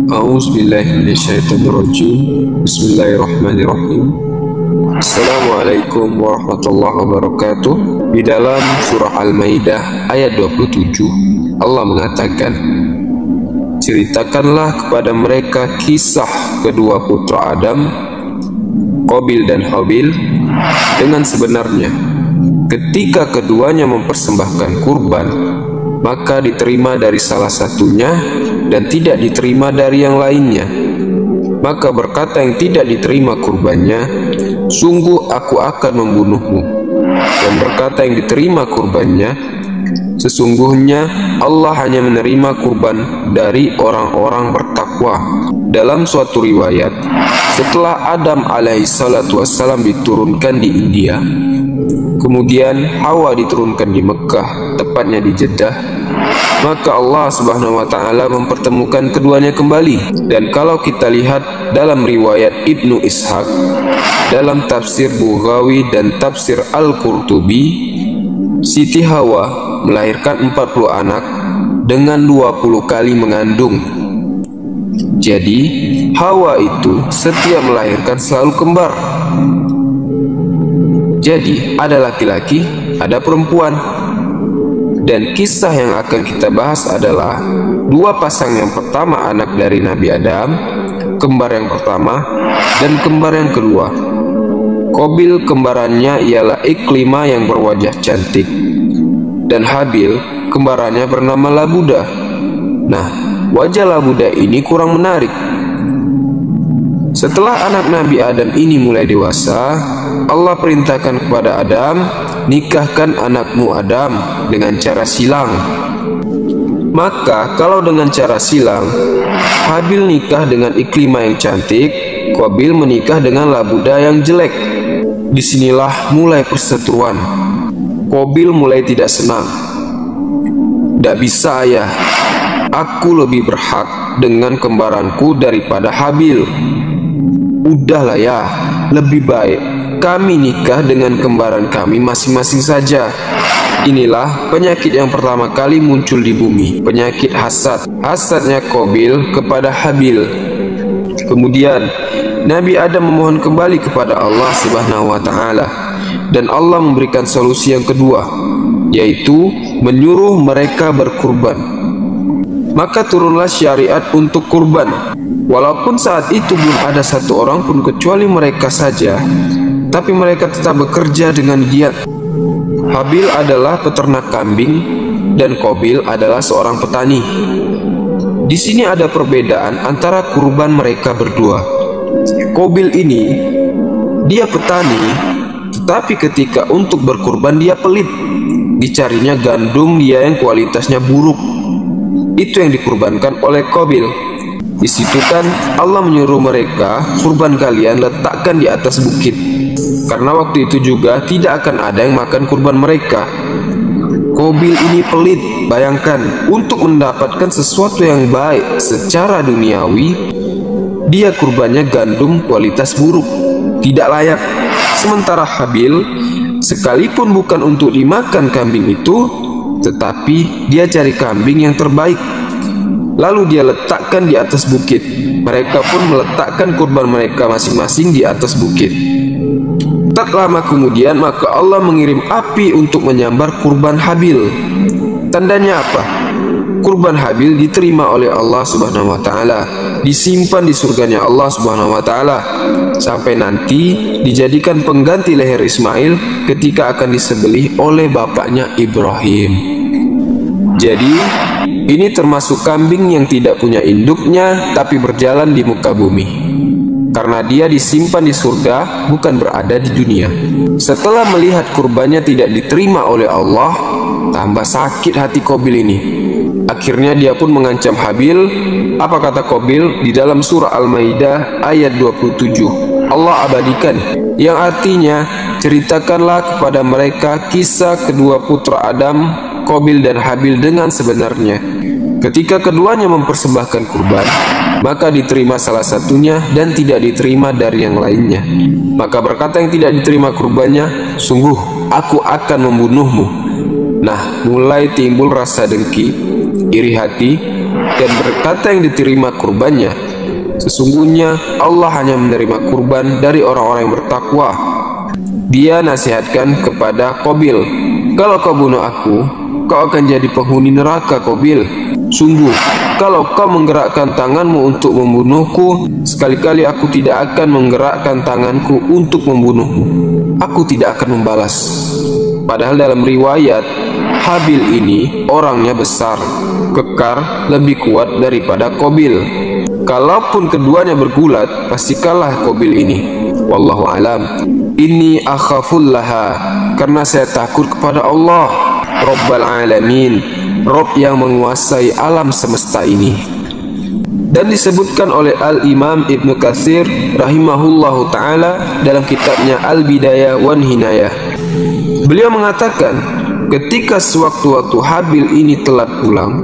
A'udzubillahi minasyaitonirrajim. Bismillahirrahmanirrahim. Assalamualaikum warahmatullahi wabarakatuh. Di dalam surah Al-Maidah ayat 27, Allah mengatakan, ceritakanlah kepada mereka kisah kedua putra Adam, Qabil dan Habil, dengan sebenarnya. Ketika keduanya mempersembahkan kurban, maka diterima dari salah satunya dan tidak diterima dari yang lainnya. Maka berkata yang tidak diterima kurbannya, sungguh aku akan membunuhmu. Dan berkata yang diterima kurbannya, sesungguhnya Allah hanya menerima kurban dari orang-orang bertakwa. Dalam suatu riwayat, setelah Adam alaihissalatu wassalam diturunkan di India, kemudian Hawa diturunkan di Mekah, tepatnya di Jeddah, maka Allah subhanahu wa ta'ala mempertemukan keduanya kembali. Dan kalau kita lihat dalam riwayat Ibnu Ishaq, dalam tafsir Bughawi dan tafsir Al-Qurtubi, Siti Hawa melahirkan 40 anak dengan 20 kali mengandung. Jadi Hawa itu setiap melahirkan selalu kembar. Jadi ada laki-laki, ada perempuan. Dan kisah yang akan kita bahas adalah dua pasang. Yang pertama anak dari Nabi Adam, kembar yang pertama, dan kembar yang kedua. Qabil kembarannya ialah Iklimah yang berwajah cantik, dan Habil kembarannya bernama Labuda. Nah, wajah Labuda ini kurang menarik. Setelah anak Nabi Adam ini mulai dewasa, Allah perintahkan kepada Adam, nikahkan anakmu Adam dengan cara silang. Maka kalau dengan cara silang, Habil nikah dengan Iklimah yang cantik, Qabil menikah dengan Labuda yang jelek. Disinilah mulai perseteruan. Qabil mulai tidak senang. "Tidak bisa ayah, aku lebih berhak dengan kembaranku daripada Habil. Udahlah ya, lebih baik kami nikah dengan kembaran kami masing-masing saja." Inilah penyakit yang pertama kali muncul di bumi, penyakit hasad. Hasadnya Qabil kepada Habil. Kemudian Nabi Adam memohon kembali kepada Allah subhanahu wa ta'ala, dan Allah memberikan solusi yang kedua, yaitu menyuruh mereka berkurban. Maka turunlah syariat untuk kurban. Walaupun saat itu belum ada satu orang pun kecuali mereka saja, tapi mereka tetap bekerja dengan giat. Habil adalah peternak kambing dan Qabil adalah seorang petani. Di sini ada perbedaan antara kurban mereka berdua. Qabil ini dia petani, tetapi ketika untuk berkurban dia pelit. Dicarinya gandum dia yang kualitasnya buruk. Itu yang dikurbankan oleh Qabil. Di situ kan Allah menyuruh mereka, kurban kalian letakkan di atas bukit, karena waktu itu juga tidak akan ada yang makan kurban mereka. Qabil ini pelit. Bayangkan, untuk mendapatkan sesuatu yang baik secara duniawi, dia kurbannya gandum kualitas buruk, tidak layak. Sementara Habil, sekalipun bukan untuk dimakan kambing itu, tetapi dia cari kambing yang terbaik, lalu dia letakkan di atas bukit. Mereka pun meletakkan kurban mereka masing-masing di atas bukit. Tak lama kemudian maka Allah mengirim api untuk menyambar kurban Habil. Tandanya apa? Kurban Habil diterima oleh Allah subhanahu wa ta'ala, disimpan di surganya Allah subhanahu wa ta'ala, sampai nanti dijadikan pengganti leher Ismail ketika akan disembelih oleh bapaknya Ibrahim. Jadi ini termasuk kambing yang tidak punya induknya tapi berjalan di muka bumi, karena dia disimpan di surga, bukan berada di dunia. Setelah melihat kurbannya tidak diterima oleh Allah, tambah sakit hati Qabil ini. Akhirnya dia pun mengancam Habil. Apa kata Qabil di dalam surah Al-Maidah ayat 27? Allah abadikan, yang artinya, ceritakanlah kepada mereka kisah kedua putra Adam, Qabil dan Habil dengan sebenarnya. Ketika keduanya mempersembahkan kurban, maka diterima salah satunya dan tidak diterima dari yang lainnya. Maka berkata yang tidak diterima kurbannya, sungguh aku akan membunuhmu. Nah, mulai timbul rasa dengki, iri hati, dan berkata yang diterima kurbannya, sesungguhnya Allah hanya menerima kurban dari orang-orang yang bertakwa. Dia nasihatkan kepada Qabil, kalau kau bunuh aku, kau akan jadi penghuni neraka. Qabil, sungguh kalau kau menggerakkan tanganmu untuk membunuhku, sekali-kali aku tidak akan menggerakkan tanganku untuk membunuhmu. Aku tidak akan membalas. Padahal dalam riwayat, Habil ini orangnya besar, kekar, lebih kuat daripada Qabil. Kalaupun keduanya bergulat, pasti kalah Qabil ini. Wallahu alam. Inni akhafullaha, karena saya takut kepada Allah, Rabbal alamin, Rabb yang menguasai alam semesta ini. Dan disebutkan oleh Al-Imam Ibnu Katsir rahimahullahu ta'ala dalam kitabnya Al-Bidayah wan Hinayah. Beliau mengatakan, ketika sewaktu-waktu Habil ini telat pulang,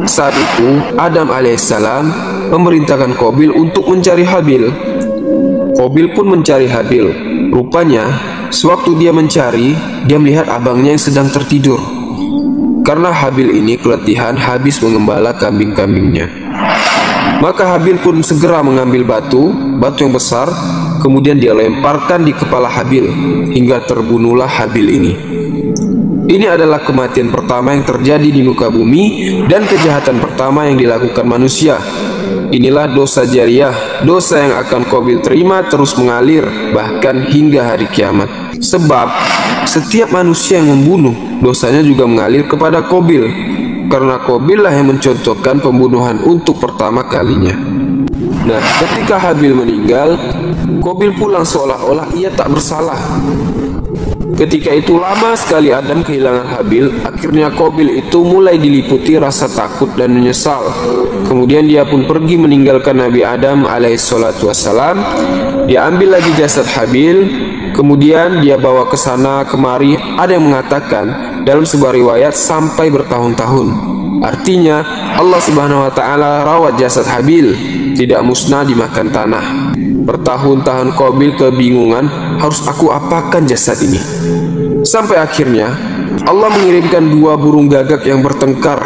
saat itu Adam alaihissalam memerintahkan Qabil untuk mencari Habil. Qabil pun mencari Habil. Rupanya sewaktu dia mencari, dia melihat abangnya yang sedang tertidur. Karena Habil ini keletihan habis mengembala kambing-kambingnya. Maka Habil pun segera mengambil batu yang besar, kemudian dia lemparkan di kepala Habil hingga terbunuhlah Habil ini. Ini adalah kematian pertama yang terjadi di muka bumi dan kejahatan pertama yang dilakukan manusia. Inilah dosa jariah, dosa yang akan Qabil terima terus mengalir bahkan hingga hari kiamat. Sebab setiap manusia yang membunuh, dosanya juga mengalir kepada Qabil, karena Qabil lah yang mencontohkan pembunuhan untuk pertama kalinya. Nah, ketika Habil meninggal, Qabil pulang seolah-olah ia tak bersalah. Ketika itu lama sekali Adam kehilangan Habil. Akhirnya Qabil itu mulai diliputi rasa takut dan menyesal. Kemudian dia pun pergi meninggalkan Nabi Adam alaihissalatu wassalam. Dia ambil lagi jasad Habil, kemudian dia bawa ke sana kemari. Ada yang mengatakan dalam sebuah riwayat sampai bertahun-tahun. Artinya Allah subhanahu wa ta'ala rawat jasad Habil, tidak musnah dimakan tanah. Bertahun-tahun Qabil kebingungan, harus aku apakan jasad ini? Sampai akhirnya Allah mengirimkan dua burung gagak yang bertengkar.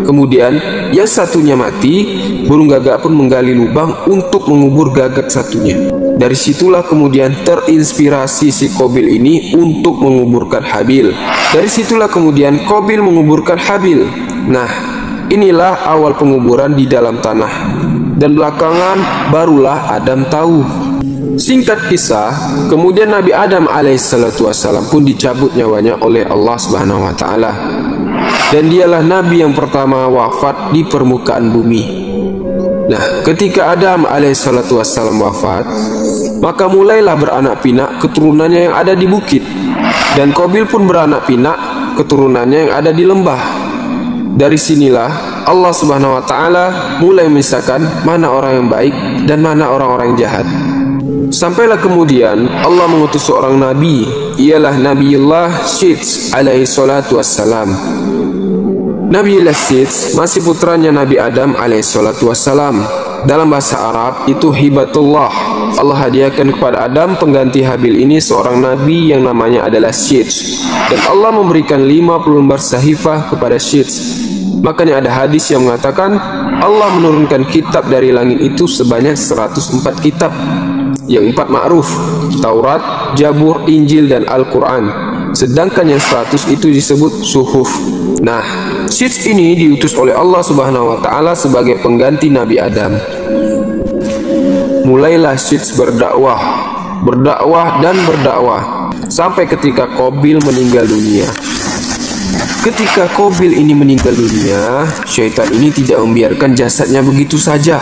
Kemudian yang satunya mati, burung gagak pun menggali lubang untuk mengubur gagak satunya. Dari situlah kemudian terinspirasi si Qabil ini untuk menguburkan Habil. Dari situlah kemudian Qabil menguburkan Habil. Nah, inilah awal penguburan di dalam tanah. Dan belakangan barulah Adam tahu. Singkat kisah, kemudian Nabi Adam alaihissalatu wassalam pun dicabut nyawanya oleh Allah subhanahu wa ta'ala. Dan dialah Nabi yang pertama wafat di permukaan bumi. Nah, ketika Adam alaihissalatu wassalam wafat, maka mulailah beranak pinak keturunannya yang ada di bukit. Dan Qabil pun beranak pinak keturunannya yang ada di lembah. Dari sinilah Allah subhanahu wa ta'ala mulai memisahkan mana orang yang baik dan mana orang-orang yang jahat. Sampailah kemudian Allah mengutus seorang nabi, ialah Nabiullah Syeds alaihi salatu wassalam. Nabiullah Syeds masih putranya Nabi Adam alaihi salatu wassalam. Dalam bahasa Arab itu hibatullah. Allah hadiahkan kepada Adam pengganti Habil ini seorang nabi yang namanya adalah Syeds. Dan Allah memberikan 50 lembar sahifah kepada Syeds. Makanya ada hadis yang mengatakan Allah menurunkan kitab dari langit itu sebanyak 104 kitab. Yang 4 ma'ruf, Taurat, Jabur, Injil, dan Al-Quran. Sedangkan yang 100 itu disebut suhuf. Nah, Syeds ini diutus oleh Allah subhanahu wa ta'ala sebagai pengganti Nabi Adam. Mulailah Syeds berdakwah dan berdakwah sampai ketika Qabil meninggal dunia. Ketika Qabil ini meninggal dunia, syaitan ini tidak membiarkan jasadnya begitu saja.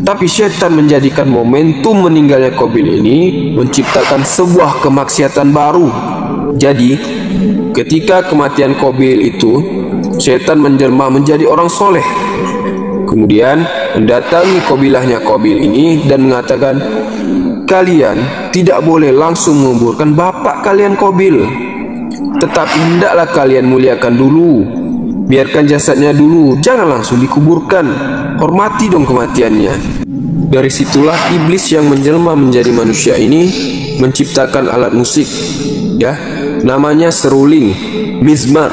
Tapi syaitan menjadikan momentum meninggalnya Qabil ini menciptakan sebuah kemaksiatan baru. Jadi, ketika kematian Qabil itu, syaitan menjelma menjadi orang soleh. Kemudian mendatangi kabilahnya Qabil ini dan mengatakan, kalian tidak boleh langsung menguburkan bapak kalian Qabil, tetapi hendaklah kalian muliakan dulu. Biarkan jasadnya dulu, jangan langsung dikuburkan. Hormati dong kematiannya. Dari situlah iblis yang menjelma menjadi manusia ini menciptakan alat musik, ya, namanya seruling, mizmar.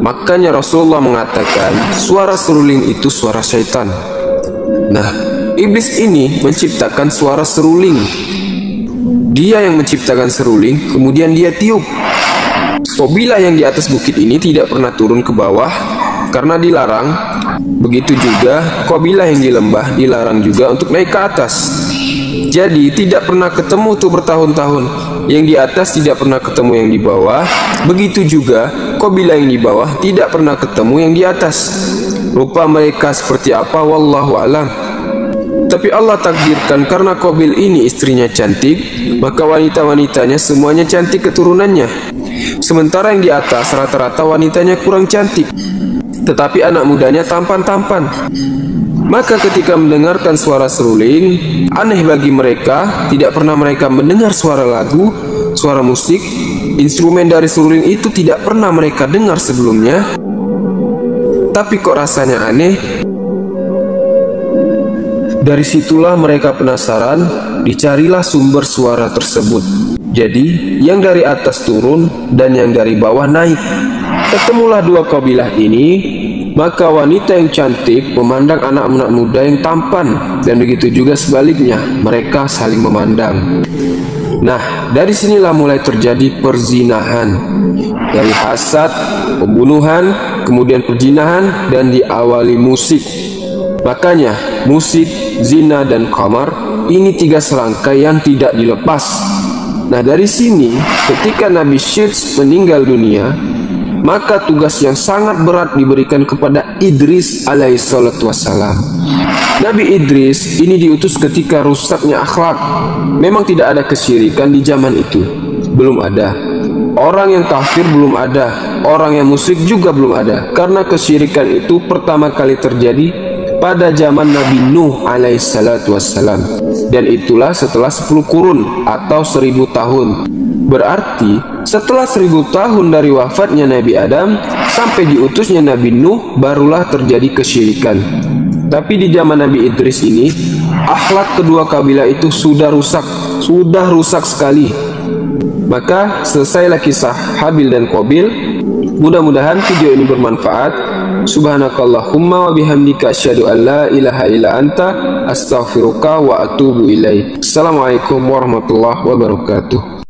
Makanya Rasulullah mengatakan suara seruling itu suara syaitan. Nah, iblis ini menciptakan suara seruling. Dia yang menciptakan seruling, kemudian dia tiup. Qabilah yang di atas bukit ini tidak pernah turun ke bawah karena dilarang. Begitu juga qabilah yang di lembah dilarang juga untuk naik ke atas. Jadi tidak pernah ketemu tuh bertahun-tahun. Yang di atas tidak pernah ketemu yang di bawah. Begitu juga qabilah yang di bawah tidak pernah ketemu yang di atas. Rupa mereka seperti apa wallahu alam. Tapi Allah takdirkan karena Qabil ini istrinya cantik, maka wanita-wanitanya semuanya cantik keturunannya. Sementara yang di atas rata-rata wanitanya kurang cantik, tetapi anak mudanya tampan-tampan. Maka ketika mendengarkan suara seruling, aneh bagi mereka, tidak pernah mereka mendengar suara lagu, suara musik, instrumen dari seruling itu tidak pernah mereka dengar sebelumnya. Tapi kok rasanya aneh? Dari situlah mereka penasaran, dicarilah sumber suara tersebut. Jadi, yang dari atas turun dan yang dari bawah naik. Ketemulah dua kabilah ini, maka wanita yang cantik memandang anak-anak muda yang tampan, dan begitu juga sebaliknya, mereka saling memandang. Nah, dari sinilah mulai terjadi perzinahan. Dari hasad, pembunuhan, kemudian perzinahan, dan diawali musik. Makanya, musik, zina, dan khamar ini tiga serangkai yang tidak dilepas. Nah, dari sini ketika Nabi Syeds meninggal dunia, maka tugas yang sangat berat diberikan kepada Idris alaihissalatu wassalam. Nabi Idris ini diutus ketika rusaknya akhlak. Memang tidak ada kesyirikan di zaman itu, belum ada. Orang yang kafir belum ada, orang yang musyrik juga belum ada. Karena kesyirikan itu pertama kali terjadi pada zaman Nabi Nuh alaihissalatu wassalam, dan itulah setelah 10 kurun atau 1000 tahun. Berarti setelah 1000 tahun dari wafatnya Nabi Adam sampai diutusnya Nabi Nuh, barulah terjadi kesyirikan. Tapi di zaman Nabi Idris ini, akhlak kedua kabilah itu sudah rusak sekali. Maka selesailah kisah Habil dan Qabil. Mudah-mudahan video ini bermanfaat. Subhanakallahumma wa bihamdika asyhadu an la ilaha illa anta astaghfiruka wa atubu ilaik. Assalamualaikum warahmatullahi wabarakatuh.